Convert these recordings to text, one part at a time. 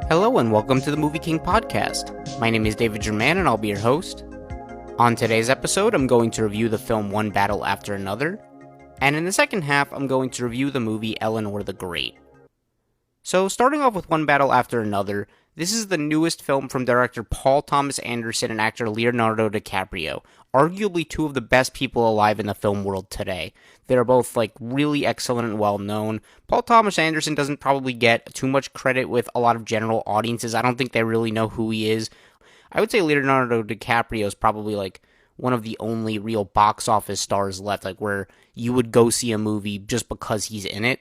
Hello and welcome to the MovieKing Podcast. My name is David Jurmann and I'll be your host. On today's episode, I'm going to review the film One Battle After Another, and in the second half, I'm going to review the movie Eleanor the Great. So, starting off with One Battle After Another, this is the newest film from director Paul Thomas Anderson and actor Leonardo DiCaprio, arguably two of the best people alive in the film world today. They're both, really excellent and well-known. Paul Thomas Anderson doesn't probably get too much credit with a lot of general audiences. I don't think they really know who he is. I would say Leonardo DiCaprio is probably, one of the only real box office stars left, where you would go see a movie just because he's in it.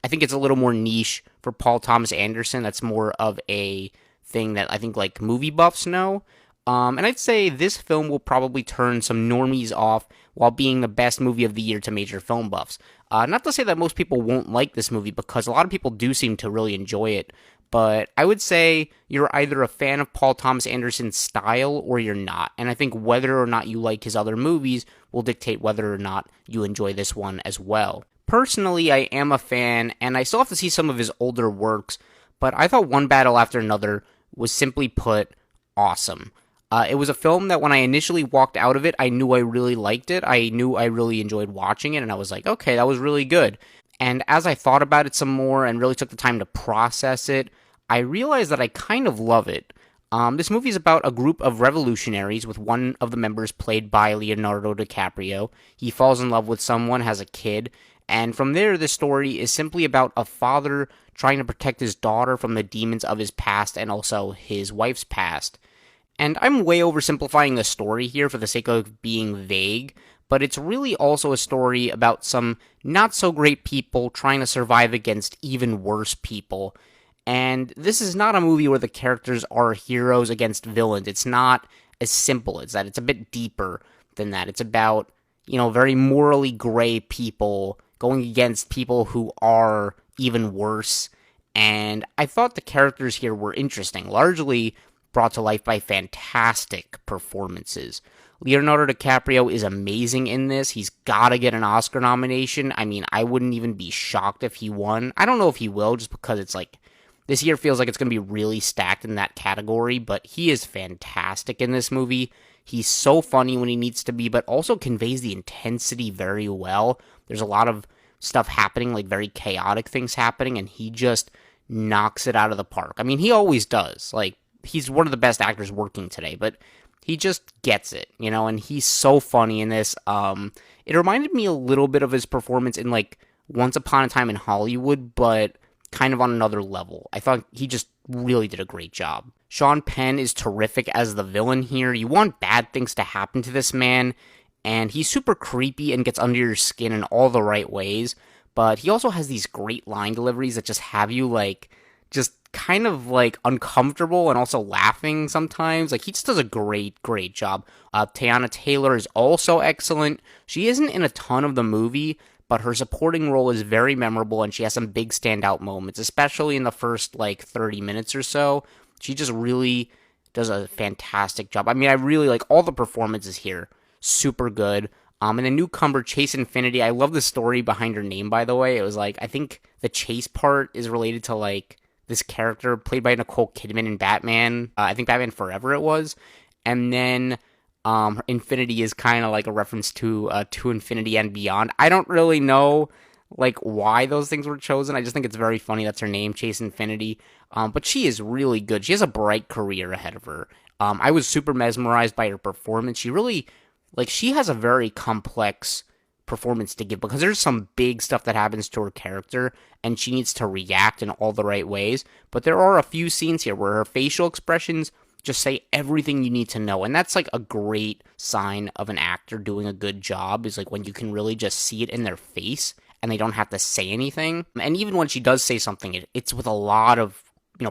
I think it's a little more niche for Paul Thomas Anderson. That's more of a thing that I think, movie buffs know. And I'd say this film will probably turn some normies off while being the best movie of the year to major film buffs. Not to say that most people won't like this movie, because a lot of people do seem to really enjoy it. But I would say you're either a fan of Paul Thomas Anderson's style or you're not. And I think whether or not you like his other movies will dictate whether or not you enjoy this one as well. Personally, I am a fan, and I still have to see some of his older works, but I thought One Battle After Another was, simply put, awesome. It was a film that when I initially walked out of it, I knew I really liked it. I knew I really enjoyed watching it, and I was like, okay, that was really good. And as I thought about it some more and really took the time to process it, I realized that I kind of love it. This movie is about a group of revolutionaries with one of the members played by Leonardo DiCaprio. He falls in love with someone, has a kid, and from there, the story is simply about a father trying to protect his daughter from the demons of his past and also his wife's past. And I'm way oversimplifying the story here for the sake of being vague, but it's really also a story about some not-so-great people trying to survive against even worse people. And this is not a movie where the characters are heroes against villains. It's not as simple as that. It's a bit deeper than that. It's about, very morally gray people going against people who are even worse. And I thought the characters here were interesting, largely brought to life by fantastic performances. Leonardo DiCaprio is amazing in this. He's got to get an Oscar nomination. I mean, I wouldn't even be shocked if he won. I don't know if he will, just because it's this year feels like it's going to be really stacked in that category, but he is fantastic in this movie. He's so funny when he needs to be, but also conveys the intensity very well. There's a lot of stuff happening, very chaotic things happening, and he just knocks it out of the park. I mean, he always does. He's one of the best actors working today, but he just gets it, and he's so funny in this. It reminded me a little bit of his performance in, Once Upon a Time in Hollywood, but kind of on another level. I thought he just really did a great job. Sean Penn is terrific as the villain here. You want bad things to happen to this man, and he's super creepy and gets under your skin in all the right ways, but he also has these great line deliveries that just have you, just kind of, uncomfortable and also laughing sometimes. He just does a great job. Teyana Taylor is also excellent. She isn't in a ton of the movie, but her supporting role is very memorable, and she has some big standout moments, especially in the first, 30 minutes or so. She just really does a fantastic job. I mean, I really like all the performances here. Super good. And the newcomer, Chase Infinity, I love the story behind her name, by the way. It was, I think the Chase part is related to, this character played by Nicole Kidman in Batman. I think Batman Forever it was. And then Infinity is kind of a reference to Infinity and Beyond. I don't really know why those things were chosen. I just think it's very funny that's her name, Chase Infinity. But she is really good. She has a bright career ahead of her. I was super mesmerized by her performance. She really, she has a very complex performance to give, because there's some big stuff that happens to her character and she needs to react in all the right ways, but there are a few scenes here where her facial expressions just say everything you need to know, and that's a great sign of an actor doing a good job, is when you can really just see it in their face and they don't have to say anything. And even when she does say something, it's with a lot of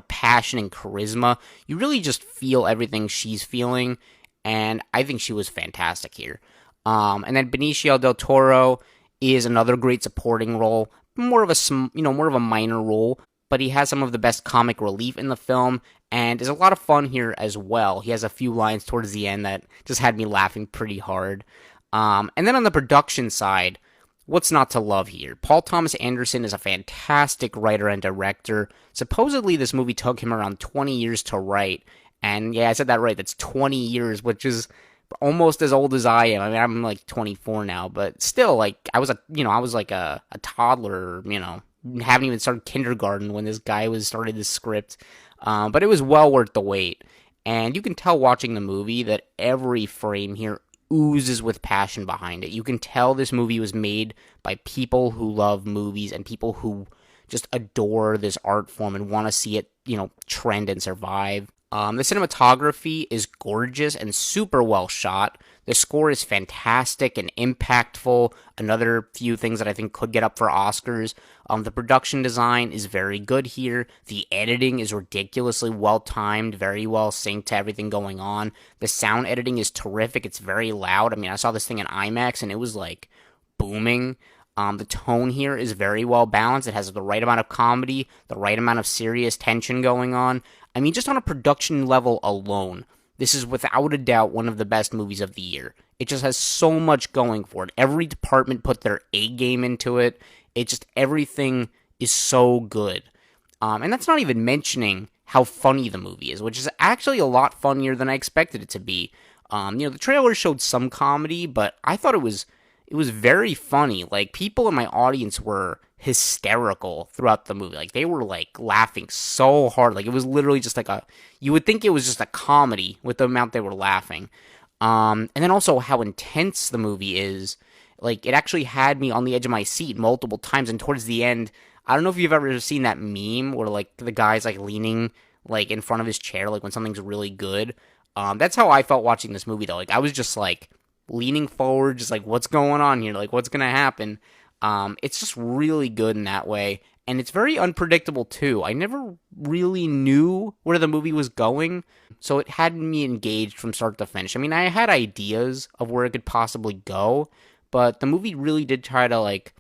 passion and charisma. You really just feel everything she's feeling, and I think she was fantastic here. And then Benicio del Toro is another great supporting role, more of a minor role, but he has some of the best comic relief in the film, and is a lot of fun here as well. He has a few lines towards the end that just had me laughing pretty hard. And then on the production side, what's not to love here? Paul Thomas Anderson is a fantastic writer and director. Supposedly, this movie took him around 20 years to write. And yeah, I said that right. That's 20 years, which is almost as old as I am. I mean, I'm like 24 now, but still, like, I was like a toddler, haven't even started kindergarten when this guy was started this script. But it was well worth the wait. And you can tell watching the movie that every frame here oozes with passion behind it. You can tell this movie was made by people who love movies and people who just adore this art form and want to see it, trend and survive. The cinematography is gorgeous and super well shot. The score is fantastic and impactful. Another few things that I think could get up for Oscars. The production design is very good here. The editing is ridiculously well timed, very well synced to everything going on. The sound editing is terrific. It's very loud. I mean, I saw this thing in IMAX and it was like booming. The tone here is very well balanced. It has the right amount of comedy, the right amount of serious tension going on. I mean, just on a production level alone, this is without a doubt one of the best movies of the year. It just has so much going for it. Every department put their A game into it. Everything is so good. And that's not even mentioning how funny the movie is, which is actually a lot funnier than I expected it to be. The trailer showed some comedy, but I thought it was very funny. Like, people in my audience were hysterical throughout the movie. Like, they were like laughing so hard. Like, it was literally just like you would think it was just a comedy with the amount they were laughing. And then also how intense the movie is. Like, it actually had me on the edge of my seat multiple times. And towards the end, I don't know if you've ever seen that meme where like the guy's like leaning like in front of his chair, like when something's really good. That's how I felt watching this movie though. Like, I was just like leaning forward, just like, what's going on here? Like, what's gonna happen? It's just really good in that way, and it's very unpredictable too. I never really knew where the movie was going, so it had me engaged from start to finish. I mean, I had ideas of where it could possibly go, but the movie really did try to, like,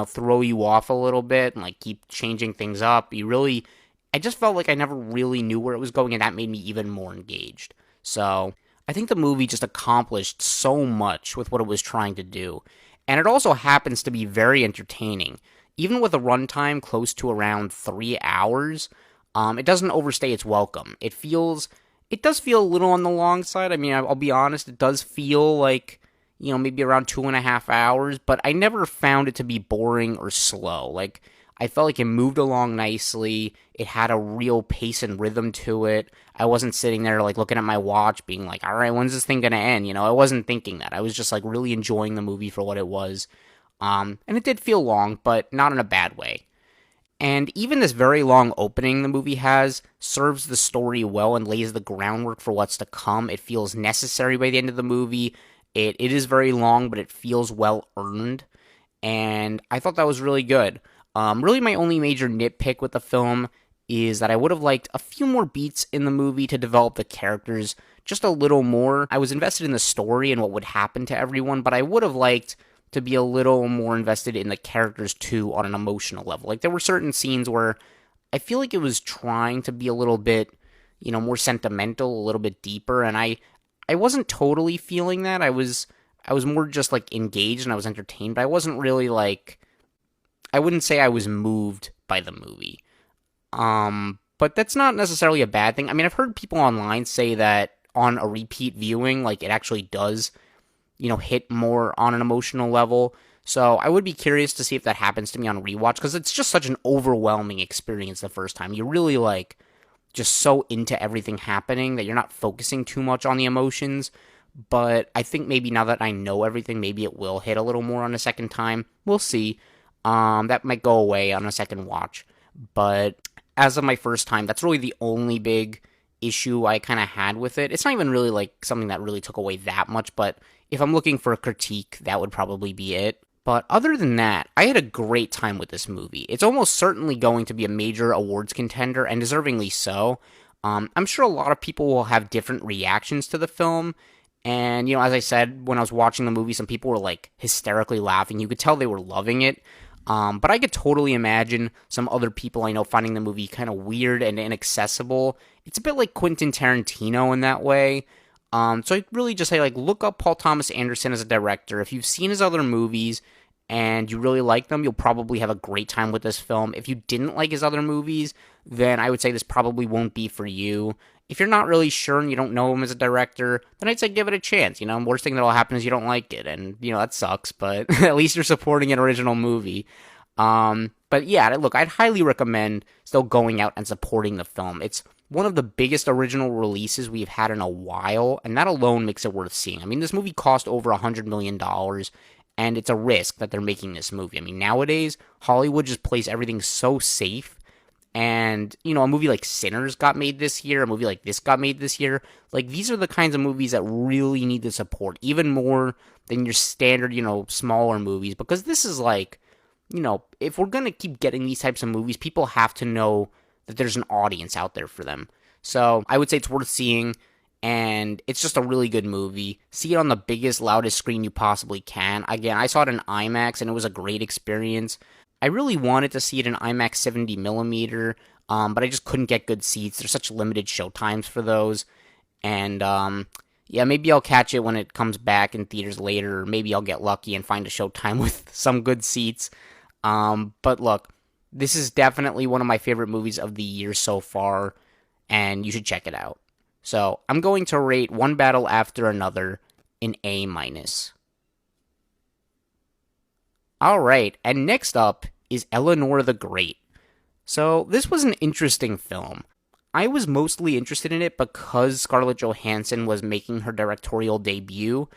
throw you off a little bit and like keep changing things up. I just felt like I never really knew where it was going, and that made me even more engaged. So I think the movie just accomplished so much with what it was trying to do. And it also happens to be very entertaining. Even with a runtime close to around 3 hours, it doesn't overstay its welcome. It does feel a little on the long side. I mean, I'll be honest, it does feel like, maybe around 2.5 hours, but I never found it to be boring or slow. Like, I felt like it moved along nicely. It had a real pace and rhythm to it. I wasn't sitting there like looking at my watch being like, all right, when's this thing going to end? I wasn't thinking that. I was just like really enjoying the movie for what it was. And it did feel long, but not in a bad way. And even this very long opening the movie has serves the story well and lays the groundwork for what's to come. It feels necessary by the end of the movie. It is very long, but it feels well earned. And I thought that was really good. Really, my only major nitpick with the film is that I would have liked a few more beats in the movie to develop the characters just a little more. I was invested in the story and what would happen to everyone, but I would have liked to be a little more invested in the characters too on an emotional level. Like, there were certain scenes where I feel like it was trying to be a little bit, more sentimental, a little bit deeper, and I wasn't totally feeling that. I was more just like engaged and I was entertained, but I wasn't really like, I wouldn't say I was moved by the movie. But that's not necessarily a bad thing. I mean, I've heard people online say that on a repeat viewing, like, it actually does, hit more on an emotional level. So I would be curious to see if that happens to me on rewatch, because it's just such an overwhelming experience the first time. You're really, like, just so into everything happening that you're not focusing too much on the emotions. But I think maybe now that I know everything, maybe it will hit a little more on a second time. We'll see. That might go away on a second watch. But as of my first time, that's really the only big issue I kind of had with it. It's not even really like something that really took away that much, but if I'm looking for a critique, that would probably be it. But other than that, I had a great time with this movie. It's almost certainly going to be a major awards contender, and deservingly so. I'm sure a lot of people will have different reactions to the film. And, as I said, when I was watching the movie, some people were like hysterically laughing. You could tell they were loving it. But I could totally imagine some other people I know finding the movie kind of weird and inaccessible. It's a bit like Quentin Tarantino in that way. So I really just say, like, look up Paul Thomas Anderson as a director. If you've seen his other movies and you really like them, you'll probably have a great time with this film. If you didn't like his other movies, then I would say this probably won't be for you. If you're not really sure and you don't know him as a director, then I'd say give it a chance. Worst thing that'll happen is you don't like it, and that sucks. But at least you're supporting an original movie. But yeah, look, I'd highly recommend still going out and supporting the film. It's one of the biggest original releases we've had in a while, and that alone makes it worth seeing. I mean, this movie cost over $100 million, and it's a risk that they're making this movie. I mean, nowadays, Hollywood just plays everything so safe, and, a movie like Sinners got made this year, a movie like this got made this year. Like, these are the kinds of movies that really need the support, even more than your standard, smaller movies, because this is like, if we're going to keep getting these types of movies, people have to know that there's an audience out there for them. So I would say it's worth seeing, and it's just a really good movie. See it on the biggest, loudest screen you possibly can. Again, I saw it in IMAX, and it was a great experience. I really wanted to see it in IMAX 70mm, but I just couldn't get good seats. There's such limited show times for those. And, yeah, maybe I'll catch it when it comes back in theaters later, or maybe I'll get lucky and find a showtime with some good seats. But look, this is definitely one of my favorite movies of the year so far, and you should check it out. So, I'm going to rate One Battle After Another an A-. Alright, and next up is Eleanor the Great. So, this was an interesting film. I was mostly interested in it because Scarlett Johansson was making her directorial debut,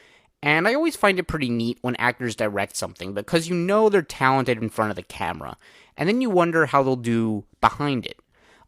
and I always find it pretty neat when actors direct something, because they're talented in front of the camera, and then you wonder how they'll do behind it.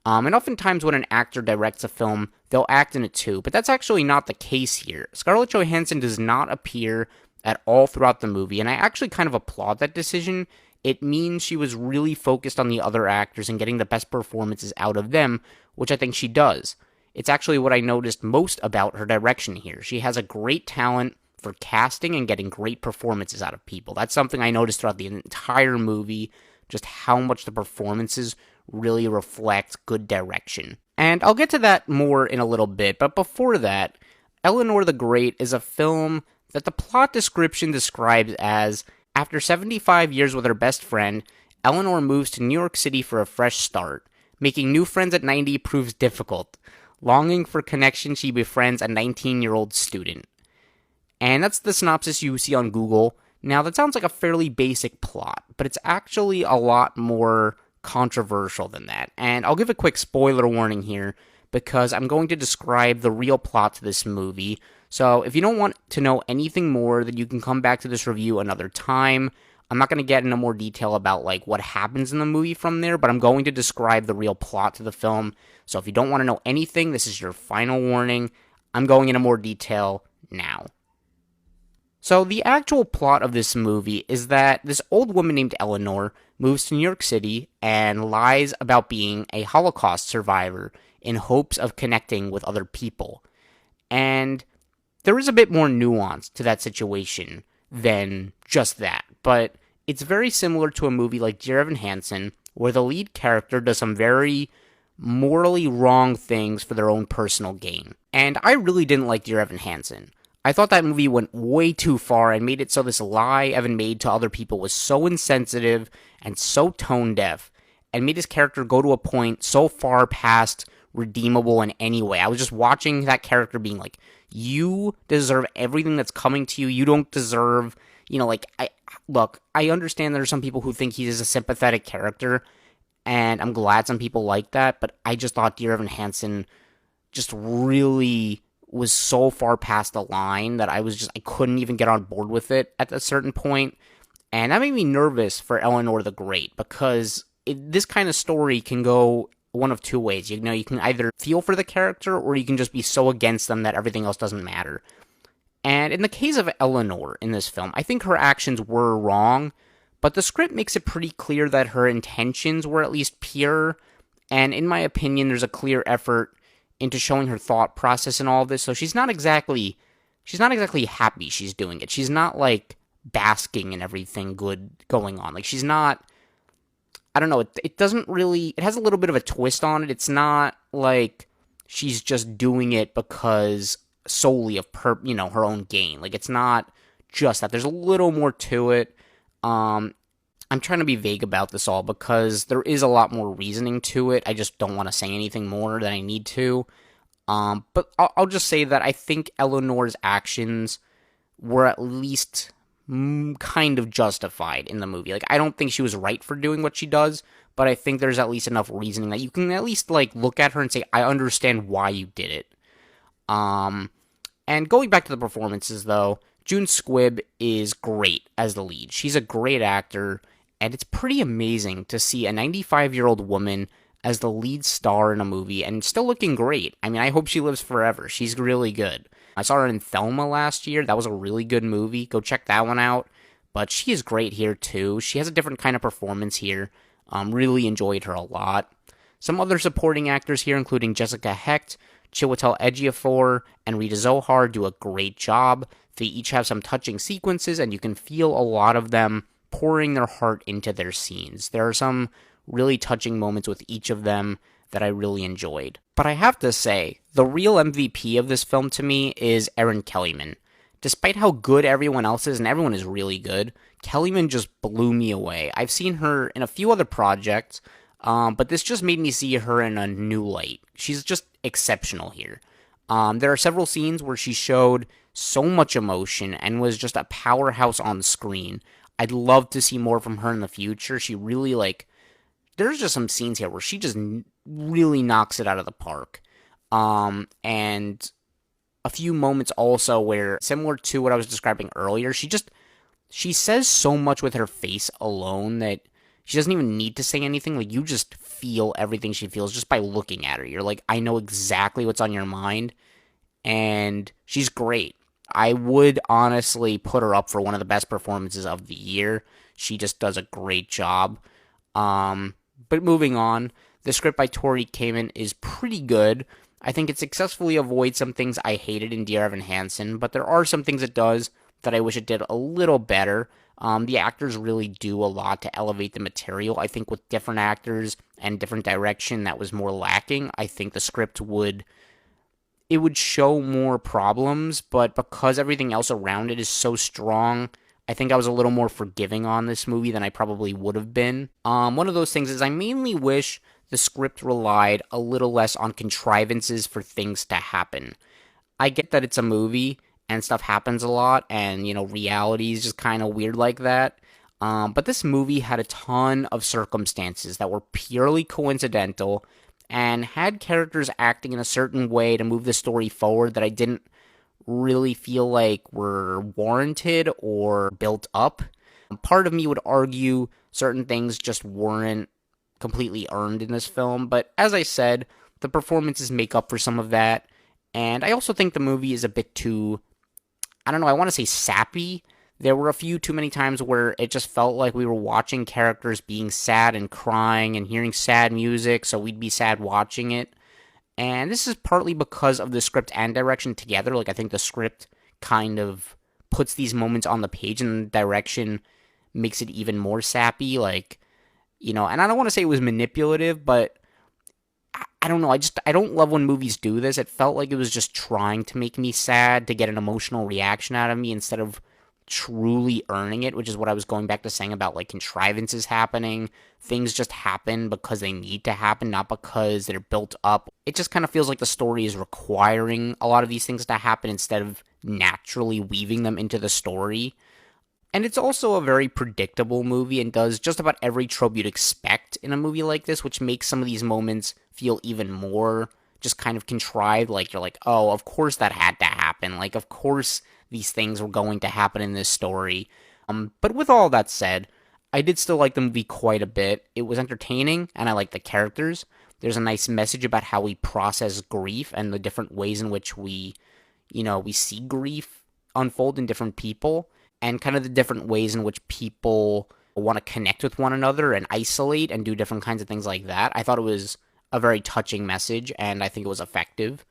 And oftentimes when an actor directs a film, they'll act in it too, but that's actually not the case here. Scarlett Johansson does not appear at all throughout the movie, and I actually kind of applaud that decision. It means she was really focused on the other actors and getting the best performances out of them, which I think she does. It's actually what I noticed most about her direction here. She has a great talent for casting and getting great performances out of people. That's something I noticed throughout the entire movie, just how much the performances really reflect good direction. And I'll get to that more in a little bit, but before that, Eleanor the Great is a film that the plot description describes as, after 75 years with her best friend, Eleanor moves to New York City for a fresh start. Making new friends at 90 proves difficult. Longing for connection, she befriends a 19-year-old student. And that's the synopsis you see on Google. Now, that sounds like a fairly basic plot, but it's actually a lot more controversial than that. And I'll give a quick spoiler warning here, because I'm going to describe the real plot to this movie. So if you don't want to know anything more, then you can come back to this review another time. I'm not going to get into more detail about what happens in the movie from there, but I'm going to describe the real plot to the film. So if you don't want to know anything, this is your final warning. I'm going into more detail now. So the actual plot of this movie is that this old woman named Eleanor moves to New York City and lies about being a Holocaust survivor in hopes of connecting with other people. And there is a bit more nuance to that situation than just that, but it's very similar to a movie like Dear Evan Hansen, where the lead character does some very morally wrong things for their own personal gain. And I really didn't like Dear Evan Hansen. I thought that movie went way too far and made it so this lie Evan made to other people was so insensitive and so tone deaf, and made his character go to a point so far past redeemable in any way. I was just watching that character being like, you deserve everything that's coming to you. You don't deserve, I understand there are some people who think he is a sympathetic character, and I'm glad some people like that, but I just thought Dear Evan Hansen just really was so far past the line that I couldn't even get on board with it at a certain point. And that made me nervous for Eleanor the Great, because this kind of story can go one of two ways. You can either feel for the character, or you can just be so against them that everything else doesn't matter. And in the case of Eleanor in this film, I think her actions were wrong, but the script makes it pretty clear that her intentions were at least pure, and in my opinion, there's a clear effort into showing her thought process and all of this, so she's not exactly happy she's doing it. She's not, basking in everything good going on. She's not, I don't know, it doesn't really, it has a little bit of a twist on it. It's not like she's just doing it because solely of her own gain. It's not just that. There's a little more to it. I'm trying to be vague about this all because there is a lot more reasoning to it. I just don't want to say anything more than I need to. But I'll just say that I think Eleanor's actions were at least kind of justified in the movie. Like, I don't think she was right for doing what she does, but I think there's at least enough reasoning that you can at least, like, look at her and say, I understand why you did it. And going back to the performances, though, June Squibb is great as the lead. She's a great actor, and it's pretty amazing to see a 95-year-old woman as the lead star in a movie and still looking great. I mean, I hope she lives forever. She's really good. I saw her in Thelma last year. That was a really good movie. Go check that one out. But she is great here, too. She has a different kind of performance here. Really enjoyed her a lot. Some other supporting actors here, including Jessica Hecht, Chiwetel Ejiofor, and Rita Zohar, do a great job. They each have some touching sequences, and you can feel a lot of them pouring their heart into their scenes. There are some really touching moments with each of them that I really enjoyed. But I have to say, the real MVP of this film to me is Erin Kellyman. Despite how good everyone else is, and everyone is really good, Kellyman just blew me away. I've seen her in a few other projects, but this just made me see her in a new light. She's just exceptional here. There are several scenes where she showed so much emotion and was just a powerhouse on screen. I'd love to see more from her in the future. She really, there's just some scenes here where she just really knocks it out of the park. And a few moments also where, similar to what I was describing earlier, she says so much with her face alone that she doesn't even need to say anything. Like, you just feel everything she feels just by looking at her. You're like, I know exactly what's on your mind. And she's great. I would honestly put her up for one of the best performances of the year. She just does a great job. But moving on, the script by Tori Kamen is pretty good. I think it successfully avoids some things I hated in Dear Evan Hansen, but there are some things it does that I wish it did a little better. The actors really do a lot to elevate the material. I think with different actors and different direction that was more lacking. I think the script would show more problems, but because everything else around it is so strong, I think I was a little more forgiving on this movie than I probably would have been. One of those things is I mainly wish the script relied a little less on contrivances for things to happen. I get that it's a movie and stuff happens a lot, and, reality is just kind of weird like that. But this movie had a ton of circumstances that were purely coincidental and had characters acting in a certain way to move the story forward that I didn't really feel like were warranted or built up. Part of me would argue certain things just weren't completely earned in this film, but as I said, the performances make up for some of that, and I also think the movie is a bit too, I don't know, I want to say sappy. There were a few too many times where it just felt like we were watching characters being sad and crying and hearing sad music, so we'd be sad watching it. And this is partly because of the script and direction together. Like, I think the script kind of puts these moments on the page, and the direction makes it even more sappy. And I don't want to say it was manipulative, but I don't know. I don't love when movies do this. It felt like it was just trying to make me sad to get an emotional reaction out of me instead of truly earning it, which is what I was going back to saying about contrivances happening. Things just happen because they need to happen, not because they're built up. It just kind of feels like the story is requiring a lot of these things to happen instead of naturally weaving them into the story. And it's also a very predictable movie and does just about every trope you'd expect in a movie like this, which makes some of these moments feel even more just kind of contrived. You're like, oh, of course that had to happen. Of course these things were going to happen in this story. But with all that said, I did still like the movie quite a bit. It was entertaining, and I liked the characters. There's a nice message about how we process grief and the different ways in which we see grief unfold in different people, and kind of the different ways in which people want to connect with one another and isolate and do different kinds of things like that. I thought it was a very touching message, and I think it was effective.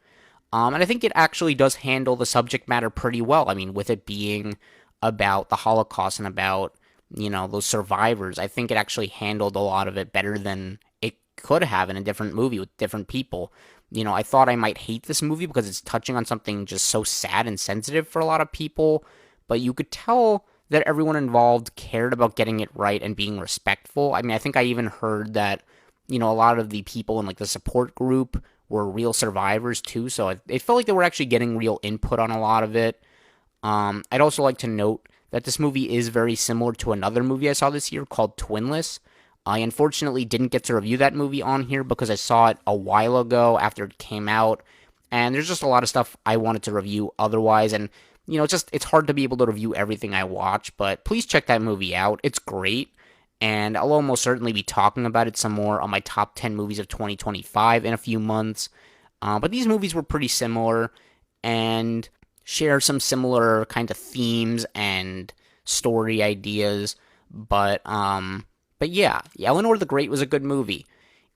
And I think it actually does handle the subject matter pretty well. I mean, with it being about the Holocaust and about, those survivors, I think it actually handled a lot of it better than it could have in a different movie with different people. I thought I might hate this movie because it's touching on something just so sad and sensitive for a lot of people, but you could tell that everyone involved cared about getting it right and being respectful. I mean, I think I even heard that, a lot of the people in like the support group were real survivors too, so it felt like they were actually getting real input on a lot of it. I'd also like to note that this movie is very similar to another movie I saw this year called Twinless. I unfortunately didn't get to review that movie on here because I saw it a while ago after it came out, and there's just a lot of stuff I wanted to review otherwise, and it's hard to be able to review everything I watch, but please check that movie out. It's great, and I'll almost certainly be talking about it some more on my top 10 movies of 2025 in a few months. But these movies were pretty similar and share some similar kind of themes and story ideas, but yeah, Eleanor the Great was a good movie.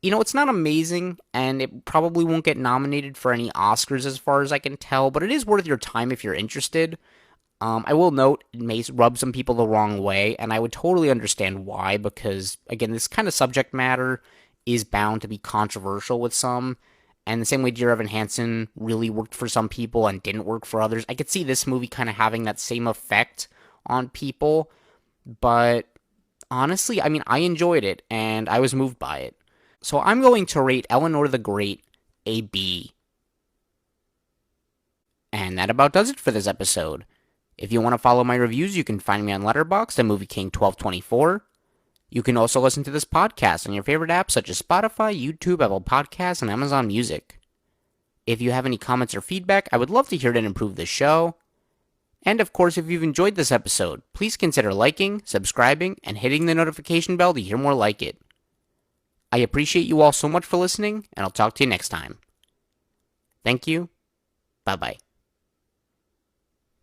It's not amazing, and it probably won't get nominated for any Oscars as far as I can tell, but it is worth your time if you're interested. I will note it may rub some people the wrong way, and I would totally understand why, because, again, this kind of subject matter is bound to be controversial with some, and the same way Dear Evan Hansen really worked for some people and didn't work for others, I could see this movie kind of having that same effect on people, but honestly, I mean, I enjoyed it, and I was moved by it. So I'm going to rate Eleanor the Great a B. And that about does it for this episode. If you want to follow my reviews, you can find me on Letterboxd at MovieKing1224. You can also listen to this podcast on your favorite apps such as Spotify, YouTube, Apple Podcasts, and Amazon Music. If you have any comments or feedback, I would love to hear it and improve the show. And of course, if you've enjoyed this episode, please consider liking, subscribing, and hitting the notification bell to hear more like it. I appreciate you all so much for listening, and I'll talk to you next time. Thank you. Bye-bye.